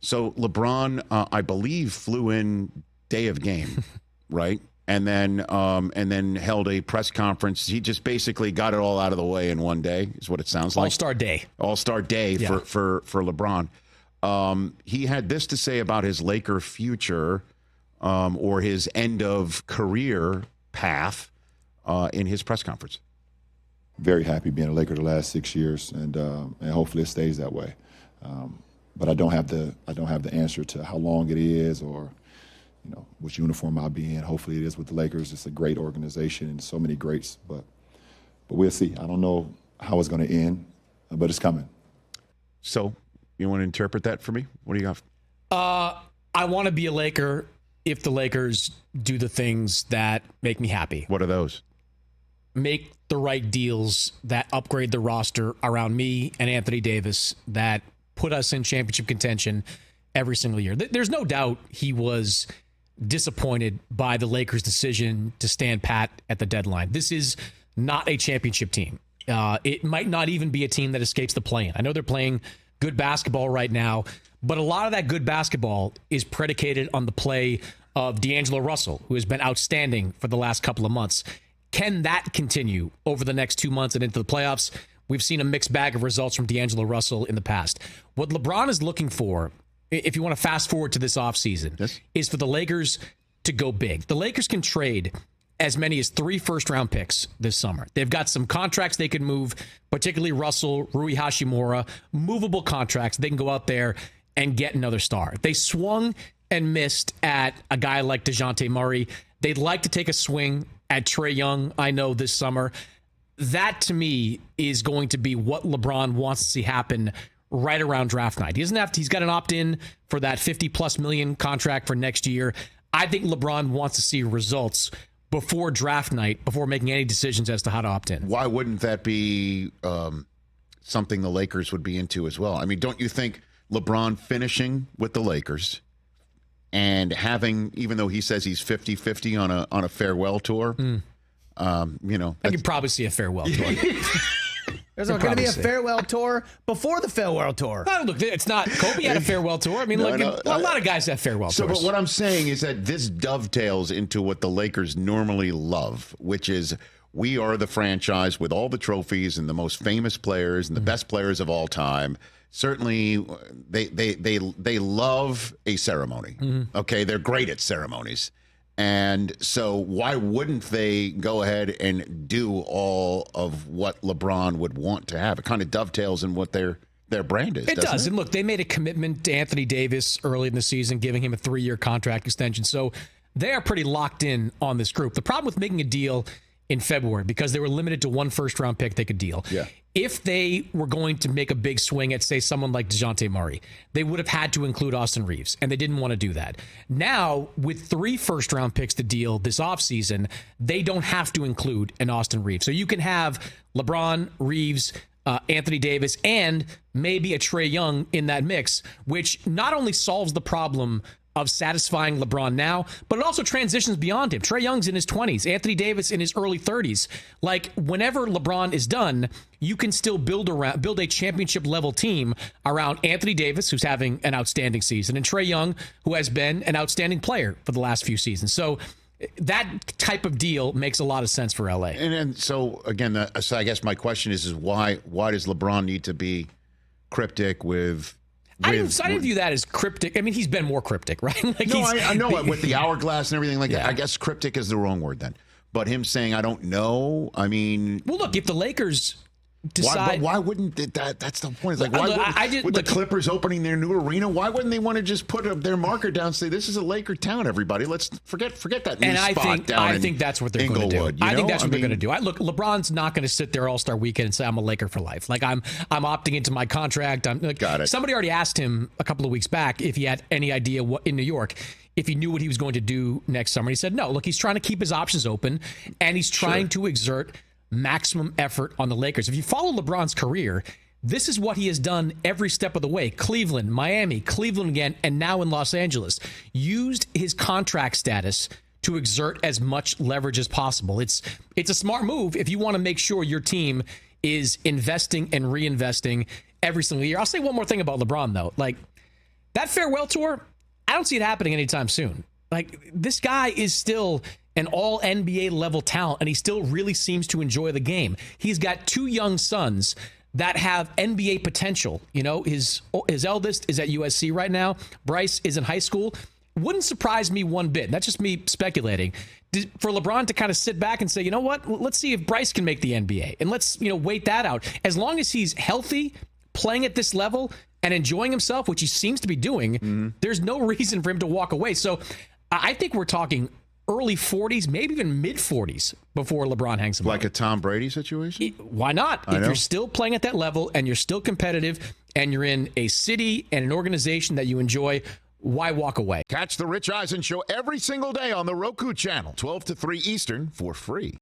So LeBron, I believe, flew in day of game, right? And then held a press conference. He just basically got it all out of the way in one day, is what it sounds like. All-Star day. All-Star day for LeBron. He had this to say about his Laker future or his end of career path in his press conference. Very happy being a Laker the last 6 years, and hopefully it stays that way. But I don't have the answer to how long it is or which uniform I'll be in. Hopefully it is with the Lakers. It's a great organization and so many greats, but we'll see. I don't know how it's going to end, but it's coming. So you want to interpret that for me? What do you got? I want to be a Laker if the Lakers do the things that make me happy. What are those? Make the right deals that upgrade the roster around me and Anthony Davis that put us in championship contention every single year. There's no doubt he was disappointed by the Lakers' decision to stand pat at the deadline. This is not a championship team. It might not even be a team that escapes the play-in. I know they're playing good basketball right now, but a lot of that good basketball is predicated on the play of D'Angelo Russell, who has been outstanding for the last couple of months. Can that continue over the next 2 months and into the playoffs? We've seen a mixed bag of results from D'Angelo Russell in the past. What LeBron is looking for, if you want to fast forward to this offseason, is for the Lakers to go big. The Lakers can trade as many as 3 first-round picks this summer. They've got some contracts they can move, particularly Russell, Rui Hachimura, movable contracts. They can go out there and get another star. They swung and missed at a guy like DeJounte Murray. They'd like to take a swing at Trae Young, I know, this summer. That, to me, is going to be what LeBron wants to see happen right around draft night. He's got an opt-in for that $50+ million contract for next year. I think LeBron wants to see results before draft night, before making any decisions as to how to opt in. Why wouldn't that be something the Lakers would be into as well? I mean, don't you think LeBron finishing with the Lakers and having, even though he says he's 50-50 on a farewell tour, I could probably see a farewell tour. There's going to be a farewell tour before the farewell tour. Oh, look, it's not. Kobe had a farewell tour. I mean, a lot of guys have farewell tours. But what I'm saying is that this dovetails into what the Lakers normally love, which is we are the franchise with all the trophies and the most famous players and the best players of all time. Certainly, they love a ceremony. Okay, they're great at ceremonies. And so why wouldn't they go ahead and do all of what LeBron would want to have? It kind of dovetails in what their brand is. It does. And look, they made a commitment to Anthony Davis early in the season, giving him a 3-year contract extension. So they are pretty locked in on this group. The problem with making a deal in February, because they were limited to 1 first-round pick they could deal. Yeah. If they were going to make a big swing at, say, someone like DeJounte Murray, they would have had to include Austin Reeves, and they didn't want to do that. Now, with 3 first-round picks to deal this offseason, they don't have to include an Austin Reeves. So you can have LeBron, Reeves, Anthony Davis, and maybe a Trae Young in that mix, which not only solves the problem of satisfying LeBron now, but it also transitions beyond him. Trae Young's in his 20s, Anthony Davis in his early 30s. Like, whenever LeBron is done, you can still build a championship level team around Anthony Davis, who's having an outstanding season, and Trae Young, who has been an outstanding player for the last few seasons. So that type of deal makes a lot of sense for LA. And so again, so I guess my question is why does LeBron need to be cryptic with? I didn't view that as cryptic. I mean, he's been more cryptic, right? Like, no, I know it with the hourglass and everything like that. Yeah. I guess cryptic is the wrong word then. But him saying, I don't know, I mean... Well, look, if the Lakers decide... Why wouldn't that's the point. It's like, with the Clippers opening their new arena, why wouldn't they want to just put their marker down and say, this is a Laker town, everybody. Let's forget that new spot down I think that's what they're going to do. I think that's what they're going to do. Look, LeBron's not going to sit there All-Star Weekend and say, I'm a Laker for life. Like, I'm opting into my contract. Got it. Somebody already asked him a couple of weeks back if he had any idea what in New York, if he knew what he was going to do next summer. He said, no. Look, he's trying to keep his options open, and he's trying to exert maximum effort on the Lakers. If you follow LeBron's career, this is what he has done every step of the way. Cleveland, Miami, Cleveland again, and now in Los Angeles. Used his contract status to exert as much leverage as possible. It's a smart move if you want to make sure your team is investing and reinvesting every single year. I'll say one more thing about LeBron, though. Like, That farewell tour, I don't see it happening anytime soon. Like, this guy is still an all NBA level talent, and he still really seems to enjoy the game. He's got 2 young sons that have NBA potential. You know, his eldest is at USC right now. Bryce is in high school. Wouldn't surprise me one bit. That's just me speculating. For LeBron to kind of sit back and say, you know what, let's see if Bryce can make the NBA. And let's, wait that out. As long as he's healthy, playing at this level, and enjoying himself, which he seems to be doing, there's no reason for him to walk away. So I think we're talking early 40s, maybe even mid 40s before LeBron hangs him like up. a Tom Brady situation? Why not? If you're still playing at that level and you're still competitive and you're in a city and an organization that you enjoy, why walk away? Catch the Rich Eisen Show every single day on the Roku channel, 12 to 3 Eastern, for free.